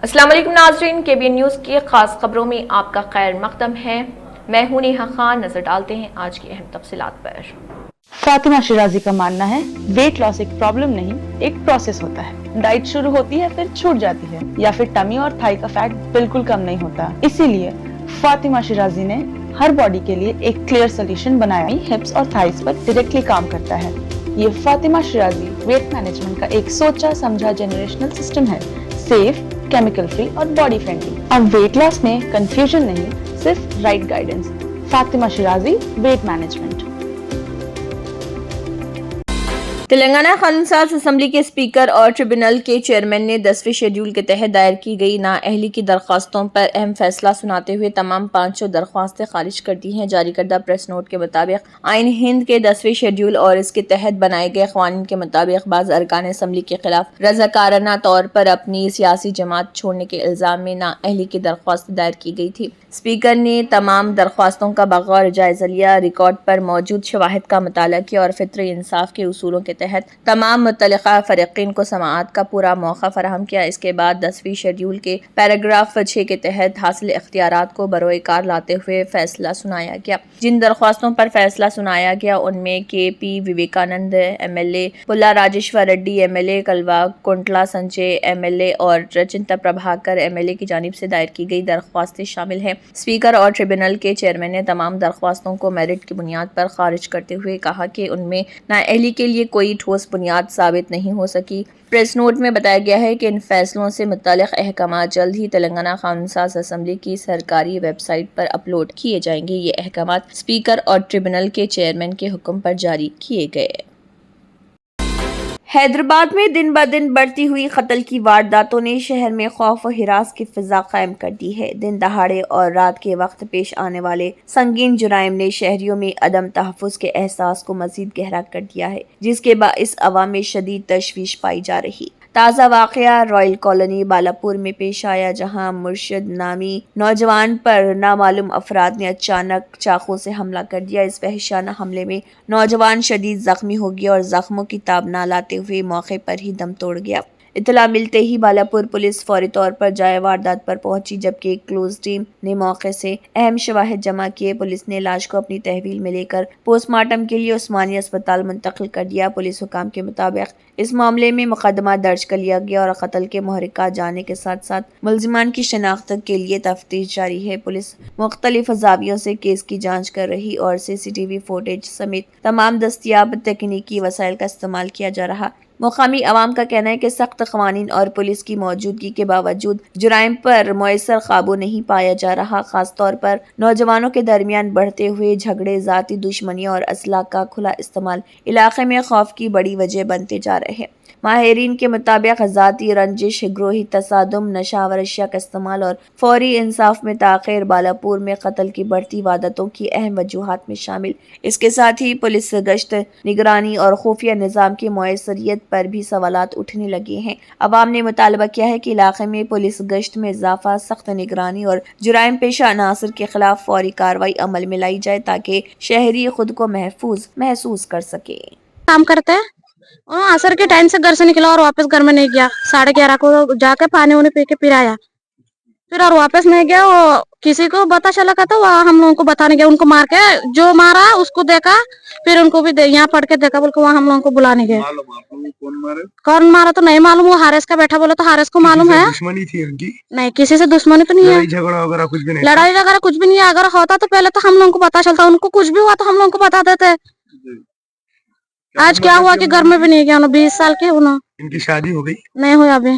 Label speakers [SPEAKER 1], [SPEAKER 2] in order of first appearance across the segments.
[SPEAKER 1] अस्सलाम वालेकुम नाज़रीन, KBN न्यूज़ की खास खबरों में आपका खैर मकदम है। मैं हूं नेहा खान। नजर डालते हैं आज की अहम तफसीलात पर।
[SPEAKER 2] फातिमा शिराजी का मानना है वेट लॉस एक प्रॉब्लम नहीं, एक प्रोसेस होता है। डाइट शुरू होती है फिर छूट जाती है, या फिर टमी और थाई का फैट बिल्कुल कम नहीं होता। इसीलिए फातिमा शिराजी ने हर बॉडी के लिए एक क्लियर सोल्यूशन बनाया। हिप्स और थाइस पर डायरेक्टली काम करता है। ये फातिमा शिराजी वेट मैनेजमेंट का एक सोचा समझा जनरेशनल सिस्टम है, सेफ, केमिकल फ्री और बॉडी फ्रेंडली। अब वेट लॉस में कंफ्यूजन नहीं, सिर्फ right guidance. Fatima Shirazi weight management.
[SPEAKER 1] Telangana कानून साज असम्बली के स्पीकर और ट्रिब्यूनल के चेयरमैन ने 10वें शेड्यूल के तहत दायर की गई नाअहली की दरख्वास्तों पर अहम फैसला सुनाते हुए तमाम 500 दरख्वास्तें खारिज कर दी हैं। जारी करदा प्रेस नोट के मुताबिक आइन हिंद के 10वें शेड्यूल और इसके तहत बनाए गए क़वानीन के मुताबिक बाज़ अरकान असम्बली के खिलाफ रज़ाकाराना तौर पर अपनी सियासी जमात छोड़ने के इल्ज़ाम में नाअहली की दरख्वास्त दायर की गई थी। स्पीकर ने तमाम दरख्वास्तों का बगौर जायज़ा लिया, रिकॉर्ड पर मौजूद शवाहिद का मुताला किया और फित्री इंसाफ के उसूलों के तहत तमाम मुतल्लिक़ा फ़रीक़ीन को समाअत का पूरा मौका फराहम किया। इसके बाद 10वीं शेड्यूल के पैराग्राफ 6 के तहत हासिल इख्तियारात को बरोए कार लाते हुए फैसला सुनाया गया। जिन दरख्वास्तों पर फैसला सुनाया गया उनमें KP Vivekananda MLA, पुल्ला Rajeshwar Reddy MLA, कलवा कुंटला संजय MLA और रचिंता प्रभाकर MLA की जानिब से दायर की गई दरख्वास्तें शामिल हैं। स्पीकर और ट्रिब्यूनल के चेयरमैन ने तमाम दरख्वास्तों को मेरिट की बुनियाद पर खारिज करते हुए कहा कि उनमें नाअहली के लिए कोई ठोस बुनियाद साबित नहीं हो सकी। प्रेस नोट में बताया गया है कि इन फैसलों से मुताल्लिक़ अहकामात जल्द ही तेलंगाना कानून साज असम्बली की सरकारी वेबसाइट पर अपलोड किए जाएंगे। ये अहकामात स्पीकर और ट्रिब्यूनल के चेयरमैन के हुक्म पर जारी किए गए। हैदराबाद में दिन ब दिन बढ़ती हुई कत्ल की वारदातों ने शहर में खौफ व हिरास की फिजा कायम कर दी है। दिन दहाड़े और रात के वक्त पेश आने वाले संगीन जुराइम ने शहरियों में अदम तहफ़्फ़ुज़ के एहसास को मज़ीद गहरा कर दिया है, जिसके बाइस अवाम में शदीद तशवीश पाई जा रही। ताज़ा वाक़या रॉयल कॉलोनी बालापुर में पेश आया, जहां मुर्शिद नामी नौजवान पर नामालूम अफराद ने अचानक चाकू से हमला कर दिया। इस वहशाना हमले में नौजवान शदीद जख्मी हो गया और जख्मों की ताब ना लाते हुए मौके पर ही दम तोड़ गया। इत्तला मिलते ही बालापुर पुलिस फौरी तौर पर जाए वारदात पर पहुंची, जबकि एक क्लोज टीम ने मौके से अहम शवाहिद जमा किए। पुलिस ने लाश को अपनी तहवील में लेकर पोस्टमार्टम के लिए उस्मानिया अस्पताल मुंतकिल कर दिया। पुलिस हुकाम के मुताबिक इस मामले में मुकदमा दर्ज कर लिया गया और कत्ल के मुहर्रिका जाने के साथ साथ मुल्जिमान की शनाख्त के लिए तफ्तीश जारी है। पुलिस मुख्तलिफ ज़ावियों से केस की जाँच कर रही और CCTV फुटेज समेत तमाम दस्तयाब तकनीकी वसाइल का इस्तेमाल किया जा रहा। मुकामी अवाम का कहना है कि सख्त क़वानीन और पुलिस की मौजूदगी के बावजूद जुराइम पर मुयस्सर काबू नहीं पाया जा रहा। खास तौर पर नौजवानों के दरमियान बढ़ते हुए झगड़े, ज़ाती दुश्मनी और असलाह का खुला इस्तेमाल इलाके में खौफ की बड़ी वजह बनते जा रहे हैं। माहिरीन के मुताबिक ज़ाती रंजिश, ग्रोही तसादुम, नशावर अशिया का इस्तेमाल और फौरी इंसाफ में ताख़ीर बालापुर में कत्ल की बढ़ती वारदातों की अहम वजूहात में शामिल। इसके साथ ही पुलिस गश्त, निगरानी और खुफिया निज़ाम की मुयस्सरियत पर भी सवालात उठने लगे हैं। अवाम ने मुतालबा किया है कि इलाके में पुलिस गश्त में इजाफा, सख्त निगरानी और जुराइम पेशा अनासर के खिलाफ फौरी कार्रवाई अमल में लाई जाए ताकि शहरी खुद को महफूज महसूस कर सके।
[SPEAKER 3] काम करते हैं असर के टाइम से घर से निकला और वापस घर में नहीं गया। 11:30 को जाके पानी उन्हें पी के फिर आया, फिर और वापस नहीं गया। वो किसी को पता चला था, वहाँ हम लोगों को बताने गया। उनको मार के जो मारा उसको देखा, फिर उनको भी यहाँ पढ़ के देखा बोल के वहाँ हम लोगों को बुलाने गए। कौन मारा तो नहीं मालूम, वो हारिस का बैठा बोला तो हारिस को मालूम है।
[SPEAKER 4] दुश्मनी थी उनकी?
[SPEAKER 3] नहीं, किसी से दुश्मनी तो नहीं है।
[SPEAKER 4] लड़ाई झगड़ा वगैरह कुछ भी नहीं?
[SPEAKER 3] लड़ाई वगैरह कुछ भी नहीं है। अगर होता तो पहले तो हम लोगों को पता चलता। उनको कुछ भी हुआ तो हम लोगों को बता देते। आज क्या हुआ कि घर में भी नहीं गया। 20 साल के उन्होंने।
[SPEAKER 4] इनकी शादी हो गई?
[SPEAKER 3] नहीं हुई अभी।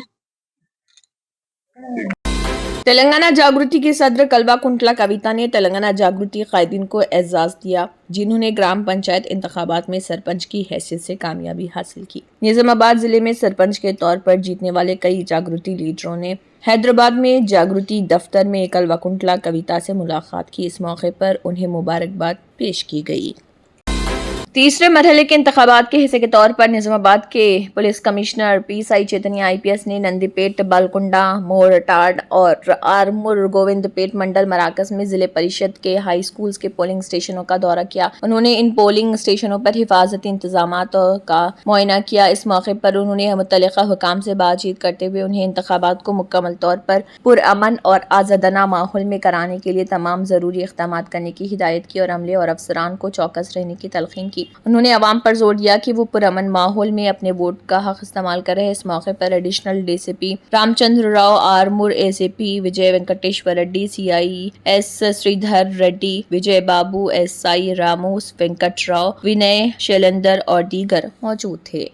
[SPEAKER 1] तेलंगाना जागृति के सदर कलवा कुंटला कविता ने तेलंगाना जागृति कायदीन को एजाज दिया, जिन्होंने ग्राम पंचायत इंतखाबात में सरपंच की हैसियत से कामयाबी हासिल की। निजामाबाद जिले में सरपंच के तौर पर जीतने वाले कई जागृति लीडरों ने हैदराबाद में जागृति दफ्तर में कलवा कुंटला कविता से मुलाकात की। इस मौके पर उन्हें मुबारकबाद पेश की गई। तीसरे मरहले के इंतखाबात के हिस्से के तौर पर निजामाबाद के पुलिस कमिश्नर PSI चैतन्य IPS ने नंदीपेट, बालकुंडा, मोरटाड और आरमूर गोविंदपेट मंडल मराकज में जिले परिषद के हाई स्कूल्स के पोलिंग स्टेशनों का दौरा किया। उन्होंने इन पोलिंग स्टेशनों पर हिफाजती इंतजामात का मुआयना किया। इस मौके पर उन्होंने मुतल्लिका हुकाम से बातचीत करते हुए उन्हें इंतखाबात को मुकम्मल तौर पर पुरअमन और आज़ादाना माहौल में कराने के लिए तमाम ज़रूरी इक़दाम करने की हिदायत की और अमले और अफसरान को चौकस रहने की तलकीन की। उन्होंने अवाम पर जोर दिया कि वो पुरअमन माहौल में अपने वोट का हक इस्तेमाल कर रहे। इस मौके पर additional DCP Ramchandra Rao, Armoor ACP विजय वेंकटेश्वर रेड्डी, CIS श्रीधर रेड्डी, विजय बाबू, SI रामू वेंकट राव, विनय शैलेंदर और दीगर मौजूद थे।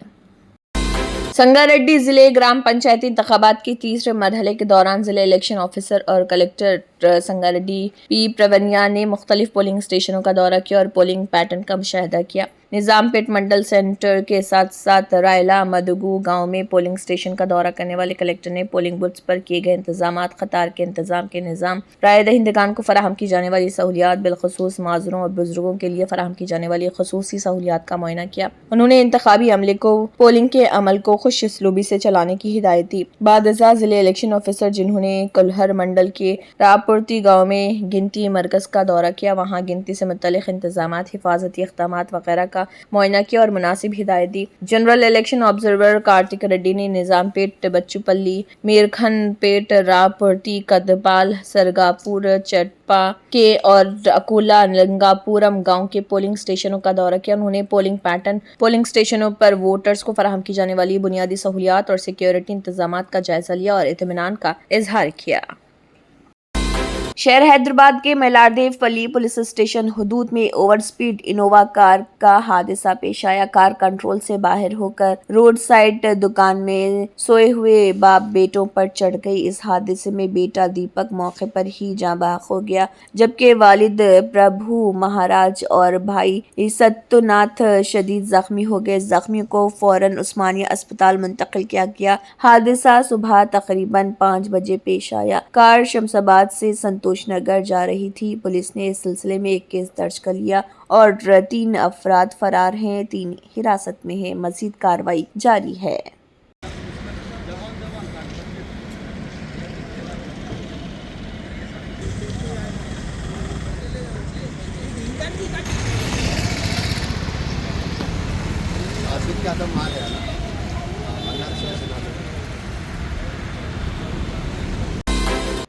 [SPEAKER 1] संगारेड्डी जिले ग्राम पंचायती इंतखाबात के तीसरे मरहले के दौरान जिले इलेक्शन ऑफिसर और कलेक्टर संगारेड्डी P प्रवनिया ने मुख्तलिफ पोलिंग स्टेशनों का दौरा किया और पोलिंग पैटर्न का मुशाहिदा किया। निजामपेट मंडल सेंटर के साथ साथ रायला मदगू गांव में पोलिंग स्टेशन का दौरा करने वाले कलेक्टर ने पोलिंग बूथ्स पर किए गए इंतजामात, कतार के इंतजाम के निज़ाम, राय दहिंदगान को फराहम की जाने वाली सहूलियात, बिलखसूस माजरों और बुजुर्गों के लिए फराहम की जाने वाली खसूसी सहूलियात का मुआयना किया। उन्होंने इंतखाबी अमले को पोलिंग के अमल को खुश इसलूबी से चलाने की हिदायत दी। बादशाह जिले इलेक्शन ऑफिसर जिन्होंने कुल्हर मंडल के रापुरती गाँव में गिनती मरकज का दौरा किया, वहाँ गिनती से मुतल्लिक इंतजामात, हिफाजती इक़दामात वगैरह का मुआयना किया और मुनासिब हिदायत दी। General election observer Kartik Reddy ने निजामपेट, बच्चूपल्ली, मीरखनपेट, रापुरती, कदपाल, सरगापुर, चटपा के और अकोला लंगापुरम गांव के पोलिंग स्टेशनों का दौरा किया। उन्होंने पोलिंग पैटर्न, पोलिंग स्टेशनों पर वोटर्स को फराहम की जाने वाली बुनियादी सहूलियात और सिक्योरिटी इंतजामात का जायजा लिया और इत्मीनान का इजहार किया। शहर हैदराबाद के मैलारदेवपल्ली पुलिस स्टेशन हुदूद में ओवर स्पीड इनोवा कार का हादसा पेश आया। कार कंट्रोल से बाहर होकर रोड साइड दुकान में सोए हुए बाप बेटों पर चढ़ गई। इस हादसे में बेटा दीपक मौके पर ही जाँ बहक हो गया, जबकि वालिद प्रभु महाराज और भाई सत्तुनाथ शदीद जख्मी हो गए। जख्मियों को फौरन उस्मानिया अस्पताल मुंतकिल किया गया। हादसा सुबह तकरीबन 5 बजे पेश आया। कार शमशाबाद से संतोष नगर जा रही थी। पुलिस ने इस सिलसिले में एक केस दर्ज कर लिया और 3 अफराद फरार हैं, 3 हिरासत में हैं। मजीद कार्रवाई जारी है।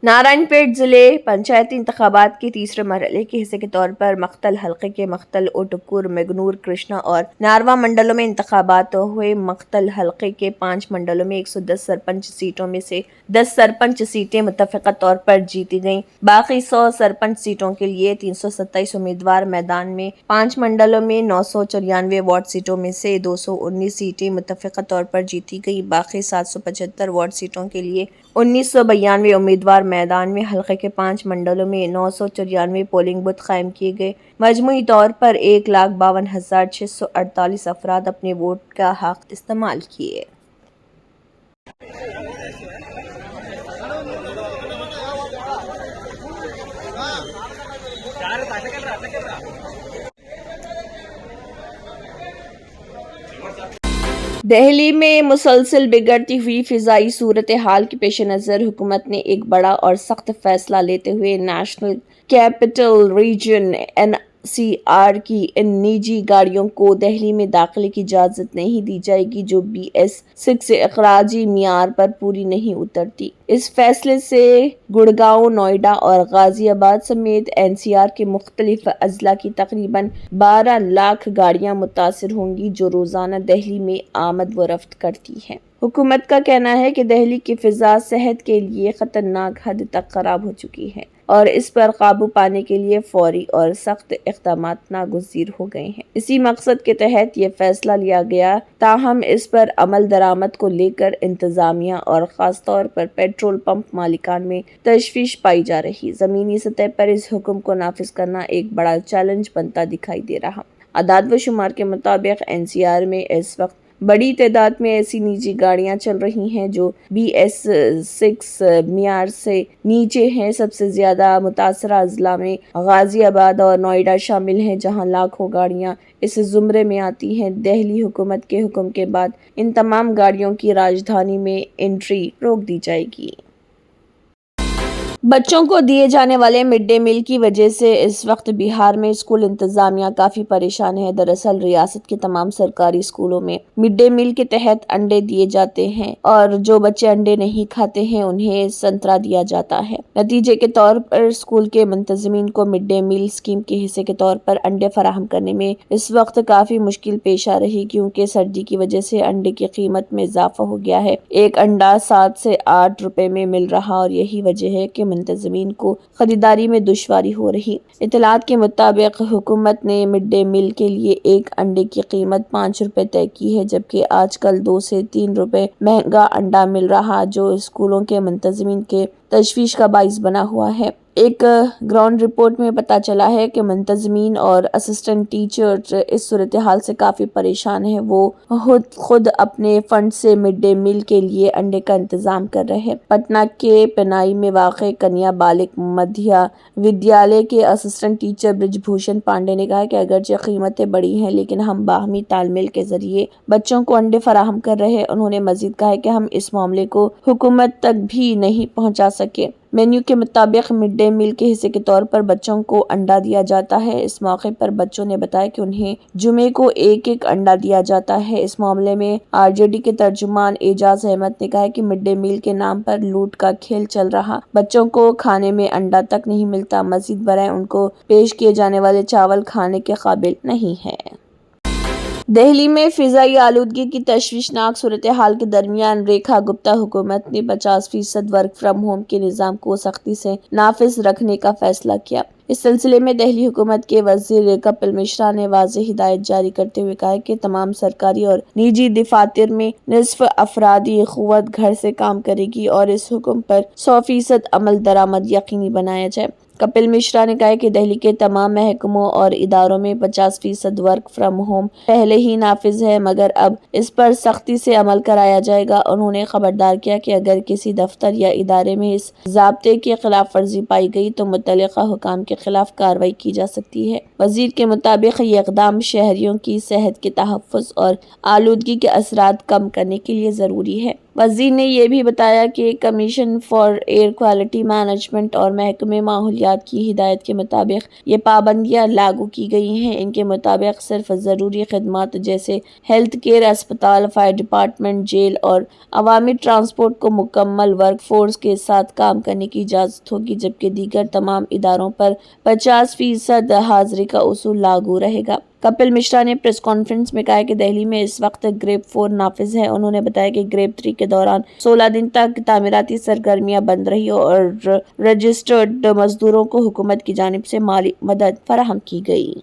[SPEAKER 1] नारायणपेट जिले पंचायती इंतखाबात के तीसरे मरहले के हिस्से के तौर पर मख्तल हल्के के मख्तल ओटुकुर, मेगनूर, कृष्णा और नारवा मंडलों में इंतखाबात हुए। मख्तल हल्के के 5 मंडलों में 110 सरपंच सीटों में से 10 सरपंच सीटें मुत्तफ़िक़ा तौर पर जीती गईं। बाकी 100 सरपंच सीटों के लिए 327 उम्मीदवार मैदान में। 5 मंडलों में 994 वार्ड सीटों में से 219 सीटें मुत्तफ़िक़ा तौर पर जीती गई। बाकी 775 वार्ड सीटों के लिए 1992 उम्मीदवार मैदान में। हल्के के 5 मंडलों में 994 पोलिंग बूथ कायम किए गए। मजमूई तौर पर 1,52,648 अफराद अपने वोट का हक इस्तेमाल किए। दिल्ली में मुसलसल बिगड़ती हुई फिजाई सूरत हाल के पेश नज़र हुकूमत ने एक बड़ा और सख्त फैसला लेते हुए नेशनल कैपिटल रीजन NCR की इन निजी गाड़ियों को दिल्ली में दाखिले की इजाज़त नहीं दी जाएगी जो BS6 इखराजी मियार पर पूरी नहीं उतरती। इस फैसले से गुड़गांव, नोएडा और गाजियाबाद समेत NCR के मुख्तलिफ अजला की तकरीबन 12 लाख गाड़ियां मुतासिर होंगी जो रोज़ाना दिल्ली में आमद व रफ्त करती हैं। हुकूमत का कहना है कि दिल्ली की फ़िज़ा सेहत के लिए ख़तरनाक हद तक ख़राब हो चुकी है और इस पर काबू पाने के लिए फौरी और सख्त इक़दामात नागुज़ीर हो गए हैं। इसी मकसद के तहत ये फैसला लिया गया। ताहम इस पर अमल दरामद को लेकर इंतज़ामिया और ख़ास तौर पर पेट्रोल पंप मालिकान में तशवीश पाई जा रही। ज़मीनी सतह पर इस हुक्म को नाफिज करना एक बड़ा चैलेंज बनता दिखाई दे रहा। आदाद व शुमार के मुताबिक NCR में इस वक्त بڑی تعداد میں ایسی نجی گاڑیاں چل رہی ہیں جو BS6 معیار سے نیچے ہیں۔ سب سے زیادہ متاثرہ اضلاع میں غازی آباد اور نوئیڈا شامل ہیں، جہاں لاکھوں گاڑیاں اس زمرے میں آتی ہیں۔ دہلی حکومت کے حکم کے بعد ان تمام گاڑیوں کی راجدھانی میں انٹری روک دی جائے گی۔ بچوں کو دیے جانے والے مڈ ڈے میل کی وجہ سے اس وقت بہار میں اسکول انتظامیہ کافی پریشان ہے۔ دراصل ریاست کے تمام سرکاری اسکولوں میں مڈ ڈے میل کے تحت انڈے دیے جاتے ہیں اور جو بچے انڈے نہیں کھاتے ہیں انہیں سنترا دیا جاتا ہے۔ نتیجے کے طور پر اسکول کے منتظمین کو مڈ ڈے میل اسکیم کے حصے کے طور پر انڈے فراہم کرنے میں اس وقت کافی مشکل پیش آ رہی، کیونکہ سردی کی وجہ سے انڈے کی قیمت میں اضافہ ہو گیا ہے۔ ایک انڈا 7 سے 8 روپے میں مل رہا اور یہی وجہ ہے کہ منتظمین کو خریداری میں دشواری ہو رہی۔ اطلاعات کے مطابق حکومت نے مڈ ڈے میل کے لیے ایک انڈے کی قیمت 5 روپے طے کی ہے، جبکہ آج کل 2 سے 3 روپے مہنگا انڈا مل رہا، جو اسکولوں کے منتظمین کے تشویش کا باعث بنا ہوا ہے۔ ایک گراؤنڈ رپورٹ میں پتہ چلا ہے کہ منتظمین اور اسسٹنٹ ٹیچرز اس صورتحال سے کافی پریشان ہیں۔ وہ خود اپنے فنڈ سے مڈ ڈے میل کے لیے انڈے کا انتظام کر رہے ہیں۔ پٹنہ کے پنائی میں واقع کنیا بالک مدھیہ ودیالیہ کے اسسٹنٹ ٹیچر برج بھوشن پانڈے نے کہا کہ اگرچہ قیمتیں بڑی ہیں لیکن ہم باہمی تال میل کے ذریعے بچوں کو انڈے فراہم کر رہے ہیں۔ انہوں نے مزید کہا کہ ہم اس معاملے کو حکومت تک بھی نہیں پہنچا سکے۔ مینیو کے مطابق مڈ ڈے میل کے حصے کے طور پر بچوں کو انڈا دیا جاتا ہے۔ اس موقع پر بچوں نے بتایا کہ انہیں جمعے کو ایک انڈا دیا جاتا ہے۔ اس معاملے میں RJD کے ترجمان اعجاز احمد نے کہا کہ مڈ ڈے میل کے نام پر لوٹ کا کھیل چل رہا، بچوں کو کھانے میں انڈا تک نہیں ملتا، مزید برآں ان کو پیش کیے جانے والے چاول کھانے کے قابل نہیں ہے۔ دہلی میں فضائی آلودگی کی تشویشناک صورتحال کے درمیان ریکھا گپتا حکومت نے 50% ورک فرام ہوم کے نظام کو سختی سے نافذ رکھنے کا فیصلہ کیا۔ اس سلسلے میں دہلی حکومت کے وزیر کپل مشرا نے واضح ہدایت جاری کرتے ہوئے کہا کہ تمام سرکاری اور نجی دفاتر میں نصف افرادی قوت گھر سے کام کرے گی اور اس حکم پر 100% عمل درآمد یقینی بنایا جائے۔ کپل مشرا نے کہا کہ دہلی کے تمام محکموں اور اداروں میں 50% ورک فرام ہوم پہلے ہی نافذ ہے، مگر اب اس پر سختی سے عمل کرایا جائے گا۔ انہوں نے خبردار کیا کہ اگر کسی دفتر یا ادارے میں اس ضابطے کی خلاف ورزی پائی گئی تو متعلقہ حکام کے خلاف کارروائی کی جا سکتی ہے۔ وزیر کے مطابق یہ اقدام شہریوں کی صحت کے تحفظ اور آلودگی کے اثرات کم کرنے کے لیے ضروری ہے۔ وزیر نے یہ بھی بتایا کہ commission for air quality management اور محکمہ ماحولیات کی ہدایت کے مطابق یہ پابندیاں لاگو کی گئی ہیں۔ ان کے مطابق صرف ضروری خدمات جیسے ہیلتھ کیئر، اسپتال، فائر ڈپارٹمنٹ، جیل اور عوامی ٹرانسپورٹ کو مکمل ورک فورس کے ساتھ کام کرنے کی اجازت ہوگی، جبکہ دیگر تمام اداروں پر 50% حاضری کا اصول لاگو رہے گا۔ کپل مشرا نے پریس کانفرنس میں کہا کہ دہلی میں اس وقت گریڈ 4 نافذ ہے۔ انہوں نے بتایا کہ گریڈ 3 کے دوران 16 دن تک تعمیراتی سرگرمیاں بند رہی اور رجسٹرڈ مزدوروں کو حکومت کی جانب سے مالی مدد فراہم کی گئی۔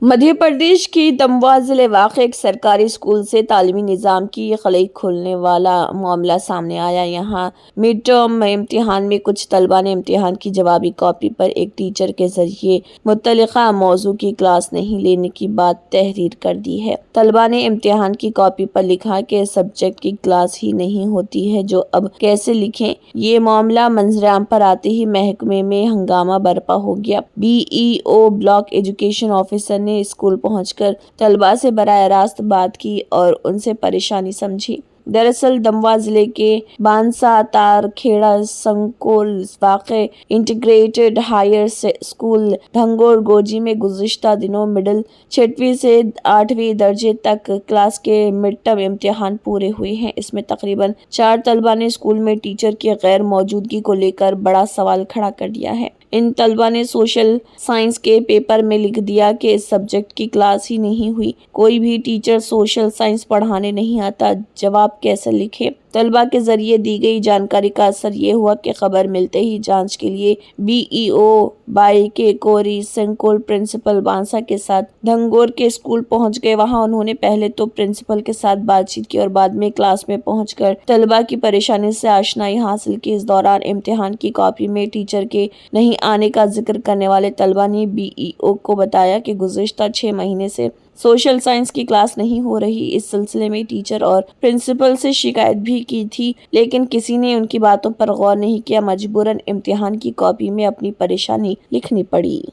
[SPEAKER 1] مدھیہ پردیش کی دموا ضلع واقع ایک سرکاری اسکول سے تعلیمی نظام کی خلئی کھولنے والا معاملہ سامنے آیا۔ یہاں مڈ ٹرم امتحان میں کچھ طلبہ نے امتحان کی جوابی کاپی پر ایک ٹیچر کے ذریعے متعلقہ موضوع کی کلاس نہیں لینے کی بات تحریر کر دی ہے۔ طلبہ نے امتحان کی کاپی پر لکھا کہ اس سبجیکٹ کی کلاس ہی نہیں ہوتی ہے، جو اب کیسے لکھیں۔ یہ معاملہ منظر عام پر آتے ہی محکمے میں ہنگامہ برپا ہو گیا۔ BEO بلاک ایجوکیشن آفیسر نے اسکول پہنچ کر طلباء سے براہ راست بات کی اور ان سے پریشانی سمجھی۔ دراصل دموا ضلع کے بانسا تار کھیڑا سنکول واقع انٹیگریٹڈ ہائر اسکول دھنگور گوجی میں گزشتہ دنوں مڈل 6ویں سے 8ویں درجے تک کلاس کے مڈ ٹرم امتحان پورے ہوئے ہیں۔ اس میں تقریباً 4 طلباء نے اسکول میں ٹیچر کی غیر موجودگی کو لے کر بڑا سوال کھڑا کر دیا ہے۔ ان طلباء نے سوشل سائنس کے پیپر میں لکھ دیا کہ اس سبجیکٹ کی کلاس ہی نہیں ہوئی، کوئی بھی ٹیچر سوشل سائنس پڑھانے نہیں آتا، جواب کیسے لکھے۔ طلباء کے ذریعے دی گئی جانکاری کا اثر یہ ہوا کہ خبر ملتے ہی جانچ کے لیے BEO بائی کے کوری سنکول پرنسپل بانسا کے ساتھ دھنگور کے اسکول پہنچ گئے۔ وہاں انہوں نے پہلے تو پرنسپل کے ساتھ بات چیت کی اور بعد میں کلاس میں پہنچ کر طلباء کی پریشانی سے آشنائی حاصل کی۔ اس دوران امتحان کی کاپی میں ٹیچر کے نہیں آنے کا ذکر کرنے والے طلباء نے BEO کو بتایا کہ گزشتہ 6 مہینے سے सोशल साइंस की क्लास नहीं हो रही। इस सिलसिले में टीचर और प्रिंसिपल से शिकायत भी की थी, लेकिन किसी ने उनकी बातों पर गौर नहीं किया। मजबूरन इम्तिहान की कॉपी में अपनी परेशानी लिखनी पड़ी।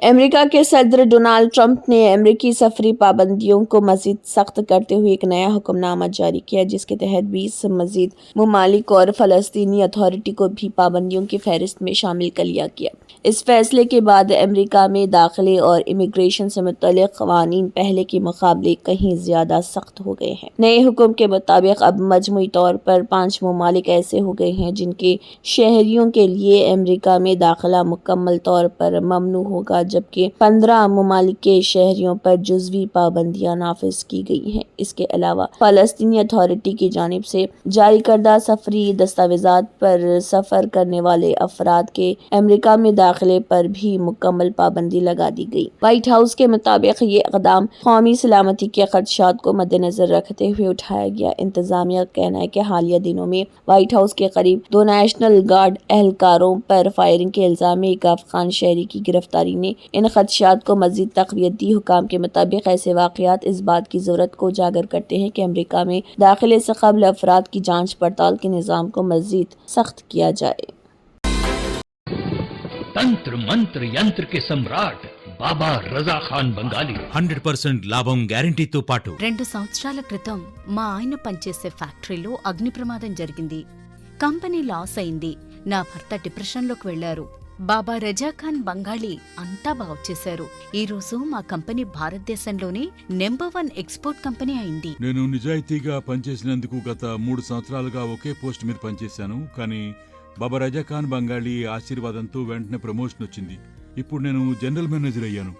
[SPEAKER 1] अमेरिका के सदर डोनाल्ड ट्रंप ने अमेरिकी सफरी पाबंदियों को मजीद सख्त करते हुए एक नया हुक्मनामा जारी किया, जिसके तहत 20 मजीद ममालिक और फ़लस्तीनी अथॉरिटी को भी पाबंदियों की फहरिस्त में शामिल कर लिया गया। इस फैसले के बाद अमेरिका में दाखिले और इमिग्रेशन से मुतल्लिक़ क़वानीन पहले के मुकाबले कहीं ज़्यादा सख्त हो गए हैं। नए हुक्म के मुताबिक अब मजमूई तौर पर 5 ममालिक ऐसे हो गए हैं जिनके शहरियों के लिए अमेरिका में दाखिला मुकम्मल तौर पर ममनू होगा, जबकि 15 ममालिक के शहरियों पर जुज़वी पाबंदियां नाफिज की गई हैं। इसके अलावा फ़लस्तीनी अथॉरिटी की जानिब से जारी करदा सफरी दस्तावेज़ात पर सफ़र करने वाले अफराद के अमेरिका में दाखिले पर भी मुकम्मल पाबंदी लगा दी गई। व्हाइट हाउस के मुताबिक ये इक़दाम कौमी सलामती के ख़दशात को मद्देनज़र रखते हुए उठाया गया। इंतज़ामिया का कहना है कि हालिया दिनों में व्हाइट हाउस के करीब 2 नेशनल गार्ड एहलकारों पर फायरिंग के इल्ज़ाम में एक अफ़गान शहरी की गिरफ्तारी ने इन ख़दशात को मज़ीद तक़वियत दी। हुकाम के मुताबिक ऐसे वाक़यात इस बात की ज़रूरत को उजागर करते हैं कि अमेरिका में दाखिले से क़ब्ल अफराद की जाँच पड़ताल के निज़ाम को मज़ीद सख्त किया जाए।
[SPEAKER 4] तंत्र मंत्र यंत्र के सम्राट బాబా రజా ఖాన్ బంగాలి
[SPEAKER 5] 100% లాభం గ్యారంటీతో పాటు
[SPEAKER 6] 2 సంవత్సరాల క్రితం మా ఆయన పనిచేసే ఫ్యాక్టరీలో అగ్ని ప్రమాదం జరిగింది. కంపెనీ లాస్ అయింది. నా భర్త డిప్రెషన్లోకి వెళ్లారు. బాబా రజా ఖాన్ బంగాళీ అంతా బాగు చేశారు. ఈ రోజు మా కంపెనీ భారతదేశంలోనే నెంబర్ 1 ఎక్స్పోర్ట్ కంపెనీ అయింది.
[SPEAKER 5] నేను నిజాయితీగా పనిచేసినందుకు గత 3 సంవత్సరాలుగా ఒకే పోస్ట్ మీద పనిచేశాను. కానీ బాబా రజా ఖాన్ బంగాళీ ఆశీర్వాదంతో వెంటనే ప్రమోషన్ వచ్చింది. ఇప్పుడు నేను జనరల్ మేనేజర్ అయ్యాను.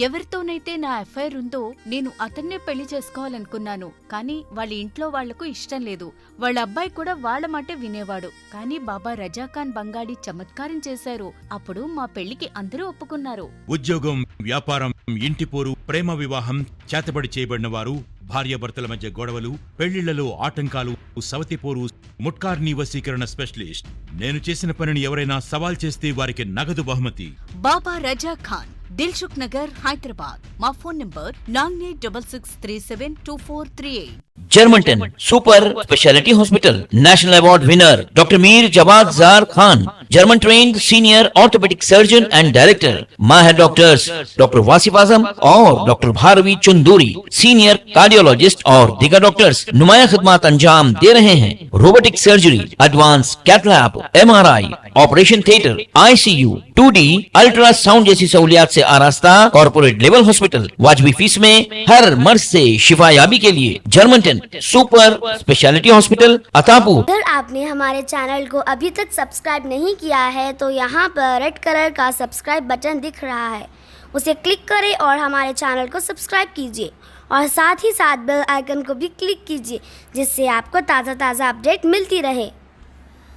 [SPEAKER 6] ఎవరితోనైతే నా ఎఫ్ఐఆర్ ఉందో నేను అతన్నే పెళ్లి చేసుకోవాలనుకున్నాను. కానీ వాళ్ళ ఇంట్లో వాళ్లకు ఇష్టం లేదు. వాళ్ళ అబ్బాయి కూడా వాళ్ళ మాటే వినేవాడు. కానీ బాబా రజా ఖాన్ బంగాళీ చమత్కారం చేశారు. అప్పుడు మా పెళ్లికి అందరూ ఒప్పుకున్నారు.
[SPEAKER 5] ఉద్యోగం, వ్యాపారం, ఇంటి పోరు, ప్రేమ వివాహం, చేతబడి చేయబడిన వారు, భార్యాభర్తల మధ్య గొడవలు, పెళ్లిళ్లలో ఆటంకాలు, సవతిపోరు, ముట్కార్నీ వశీకరణ స్పెషలిస్ట్. నేను చేసిన పనిని ఎవరైనా సవాల్ చేస్తే వారికి నగదు బహుమతి.
[SPEAKER 6] బాబా రజా ఖాన్, దిల్సుఖ్ నగర్, హైదరాబాద్. మా phone number 9866372438.
[SPEAKER 7] Germanten super speciality hospital, national award winner doctor Mir Jawad Zar Khan, German trained senior orthopaedic surgeon and director, माहिर डॉक्टर्स डॉक्टर वासिफ आजम और doctor Bharavi Chunduri, senior cardiologist और दीगर डॉक्टर्स नुमाया खिदमत अंजाम दे रहे हैं। Robotic surgery, advance cath lab, MRI, operation theatre, ICU, 2D ultrasound जैसी सहूलियात से आरास्ता कॉर्पोरेट लेवल हॉस्पिटल। वाजबी फीस में हर मर्ज से शिफायाबी के लिए Germanton super speciality hospital, Attapur.
[SPEAKER 8] अगर आपने हमारे चैनल को अभी तक सब्सक्राइब नहीं किया है तो यहाँ पर रेड कलर का सब्सक्राइब बटन दिख रहा है, उसे क्लिक करें और हमारे चैनल को सब्सक्राइब कीजिए और साथ ही साथ बेल आइकन को भी क्लिक कीजिए, जिससे आपको ताज़ा अपडेट मिलती रहे।